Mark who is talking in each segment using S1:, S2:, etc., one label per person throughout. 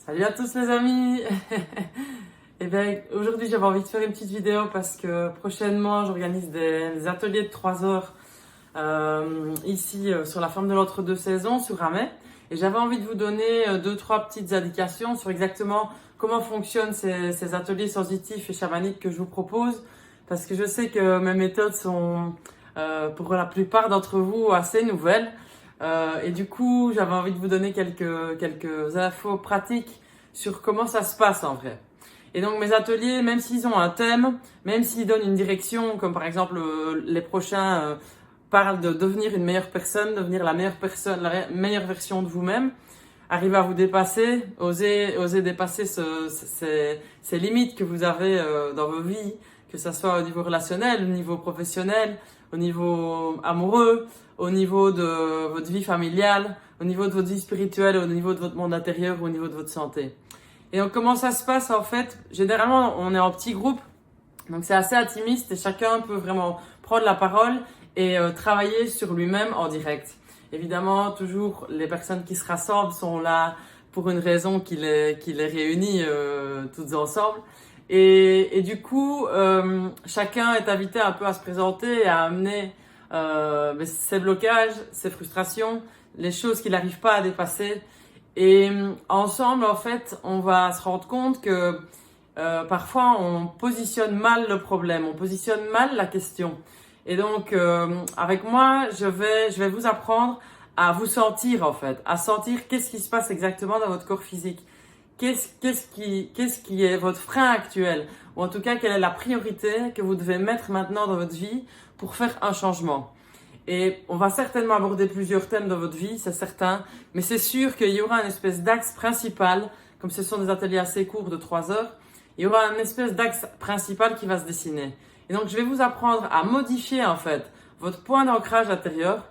S1: Salut à tous les amis. Et bien aujourd'hui j'avais envie de faire une petite vidéo parce que prochainement j'organise des ateliers de 3 heures ici sur la ferme de l'Entre-deux Saisons sur Ramay. Et j'avais envie de vous donner deux, trois petites indications sur exactement comment fonctionnent ces ateliers sensitifs et chamaniques que je vous propose. Parce que je sais que mes méthodes sont pour la plupart d'entre vous assez nouvelles. Et du coup, j'avais envie de vous donner quelques infos pratiques sur comment ça se passe en vrai. Et donc mes ateliers, même s'ils ont un thème, même s'ils donnent une direction, comme par exemple les prochains parlent de devenir une meilleure personne, devenir la meilleure version de vous-même, arriver à vous dépasser, oser dépasser ces limites que vous avez dans vos vies, que ce soit au niveau relationnel, au niveau professionnel, au niveau amoureux, au niveau de votre vie familiale, au niveau de votre vie spirituelle, au niveau de votre monde intérieur, au niveau de votre santé. Et donc comment ça se passe en fait? Généralement on est en petits groupes, donc c'est assez intimiste et chacun peut vraiment prendre la parole et travailler sur lui-même en direct. Évidemment, toujours les personnes qui se rassemblent sont là pour une raison qui les réunit toutes ensemble. Et du coup, chacun est invité un peu à se présenter et à amener ses blocages, ses frustrations, les choses qu'il n'arrive pas à dépasser. Et ensemble, en fait, on va se rendre compte que parfois on positionne mal le problème, on positionne mal la question. Et donc, avec moi, je vais vous apprendre à vous sentir en fait, à sentir qu'est-ce qui se passe exactement dans votre corps physique. Qu'est-ce qui est votre frein actuel? Ou en tout cas, quelle est la priorité que vous devez mettre maintenant dans votre vie pour faire un changement? Et on va certainement aborder plusieurs thèmes dans votre vie, c'est certain. Mais c'est sûr qu'il y aura une espèce d'axe principal, comme ce sont des ateliers assez courts de 3 heures, il y aura une espèce d'axe principal qui va se dessiner. Et donc, je vais vous apprendre à modifier en fait votre point d'ancrage intérieur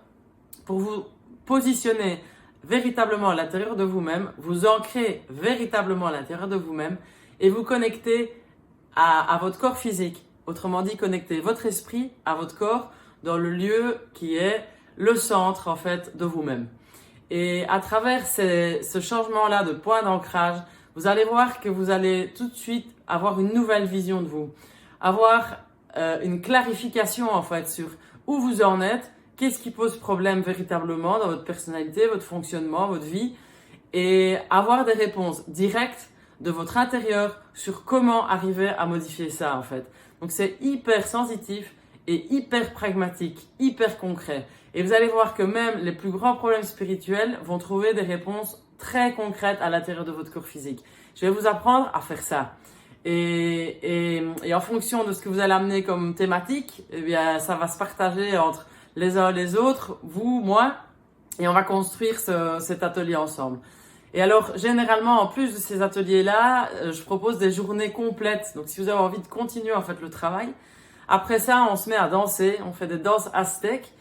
S1: pour vous positionner véritablement à l'intérieur de vous-même, vous ancrer véritablement à l'intérieur de vous-même et vous connecter à votre corps physique. Autrement dit, connecter votre esprit à votre corps dans le lieu qui est le centre en fait de vous-même. Et à travers ce changement-là de point d'ancrage, vous allez voir que vous allez tout de suite avoir une nouvelle vision de vous, avoir une clarification en fait sur où vous en êtes, qu'est-ce qui pose problème véritablement dans votre personnalité, votre fonctionnement, votre vie, et avoir des réponses directes de votre intérieur sur comment arriver à modifier ça en fait. Donc c'est hyper sensitif et hyper pragmatique, hyper concret. Et vous allez voir que même les plus grands problèmes spirituels vont trouver des réponses très concrètes à l'intérieur de votre corps physique. Je vais vous apprendre à faire ça. Et en fonction de ce que vous allez amener comme thématique, eh bien, ça va se partager entre les uns et les autres, vous, moi, et on va construire cet atelier ensemble. Et alors, généralement, en plus de ces ateliers-là, je propose des journées complètes. Donc, si vous avez envie de continuer en fait le travail, après ça, on se met à danser, on fait des danses aztèques.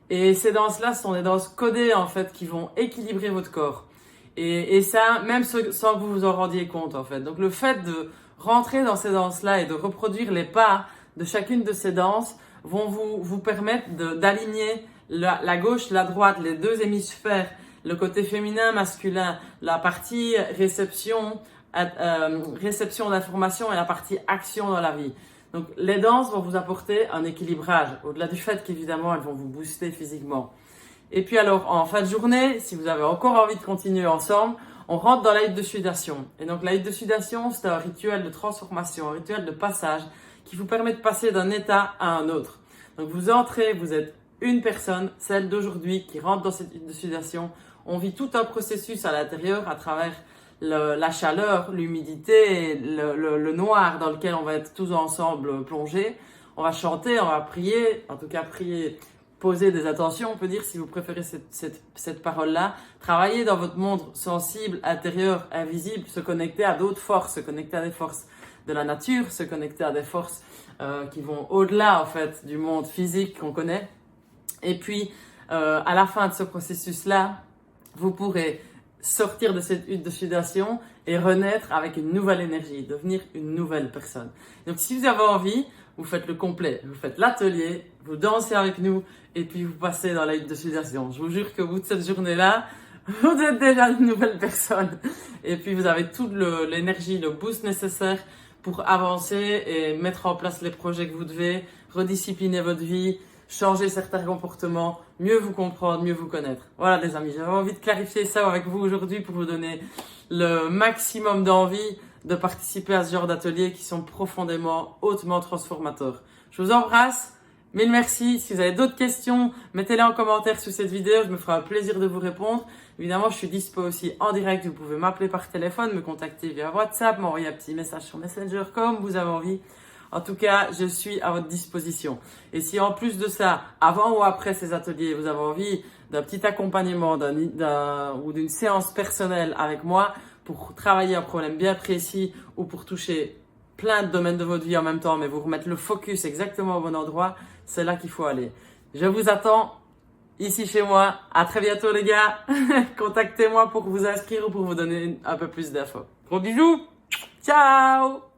S1: Et ces danses-là, ce sont des danses codées en fait qui vont équilibrer votre corps. Et ça, même sans que vous vous en rendiez compte en fait. Donc, le fait de rentrer dans ces danses-là et de reproduire les pas de chacune de ces danses vont vous permettre d'aligner la gauche, la droite, les deux hémisphères, le côté féminin, masculin, la partie réception d'informations et la partie action dans la vie. Donc les danses vont vous apporter un équilibrage, au-delà du fait qu'évidemment elles vont vous booster physiquement. Et puis alors en fin de journée, si vous avez encore envie de continuer ensemble, on rentre dans la hutte de sudation. Et donc la hutte de sudation, c'est un rituel de transformation, un rituel de passage qui vous permet de passer d'un état à un autre. Donc vous entrez, vous êtes une personne, celle d'aujourd'hui, qui rentre dans cette hutte de sudation. On vit tout un processus à l'intérieur à travers la chaleur, l'humidité, le noir dans lequel on va être tous ensemble plongés. On va chanter, on va prier, en tout cas prier, poser des intentions, on peut dire, si vous préférez cette parole-là. Travailler dans votre monde sensible, intérieur, invisible, se connecter à d'autres forces, se connecter à des forces de la nature, se connecter à des forces qui vont au-delà en fait du monde physique qu'on connaît. Et puis, à la fin de ce processus-là, vous pourrez sortir de cette hutte de sudation et renaître avec une nouvelle énergie, devenir une nouvelle personne. Donc, si vous avez envie, vous faites le complet, vous faites l'atelier, vous dansez avec nous et puis vous passez dans la hutte de sudation. Je vous jure qu'au bout de cette journée-là, vous êtes déjà une nouvelle personne. Et puis vous avez toute l'énergie, le boost nécessaire pour avancer et mettre en place les projets que vous devez, rediscipliner votre vie, changer certains comportements, mieux vous comprendre, mieux vous connaître. Voilà les amis, j'avais envie de clarifier ça avec vous aujourd'hui pour vous donner le maximum d'envie de participer à ce genre d'ateliers qui sont profondément, hautement transformateurs. Je vous embrasse. Mille merci. Si vous avez d'autres questions, mettez-les en commentaire sous cette vidéo. Je me ferai un plaisir de vous répondre. Évidemment, je suis dispo aussi en direct. Vous pouvez m'appeler par téléphone, me contacter via WhatsApp, m'envoyer un petit message sur Messenger comme vous avez envie. En tout cas, je suis à votre disposition. Et si en plus de ça, avant ou après ces ateliers, vous avez envie d'un petit accompagnement ou d'une séance personnelle avec moi pour travailler un problème bien précis ou pour toucher plein de domaines de votre vie en même temps, mais vous remettre le focus exactement au bon endroit, c'est là qu'il faut aller. Je vous attends ici chez moi. À très bientôt les gars. Contactez-moi pour vous inscrire ou pour vous donner un peu plus d'infos. Gros bisous. Ciao.